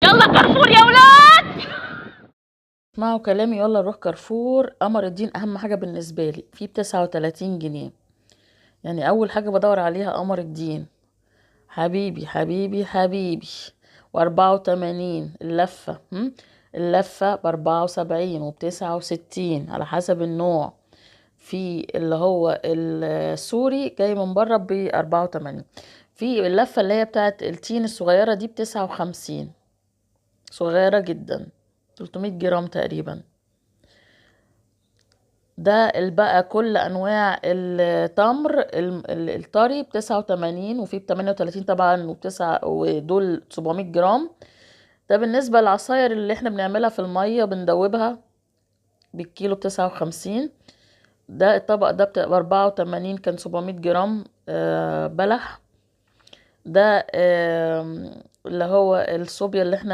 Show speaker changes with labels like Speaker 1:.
Speaker 1: يلا كارفور يا ولاد.
Speaker 2: اسمعوا كلامي، يلا نروح كارفور. قمر الدين اهم حاجة بالنسبة لي، فيه ب39 جنيه. يعني اول حاجة بدور عليها قمر الدين. حبيبي حبيبي حبيبي. و84 اللفة. اللفة ب74 وب69 على حسب النوع. في اللي هو السوري جاي من بره ب84. في اللفة اللي هي بتاعت التين الصغيرة دي ب59، صغيرة جدا، 300 جرام تقريبا. ده بقى كل انواع التمر الطري ب89، وفي ب38 طبعا، ودول 700 جرام. ده بالنسبة للعصاير اللي احنا بنعملها في المية بندوبها بالكيلو ب59. ده الطبق ده ب84، كان 700 جرام بلح. ده اللي هو الصوبيا اللي احنا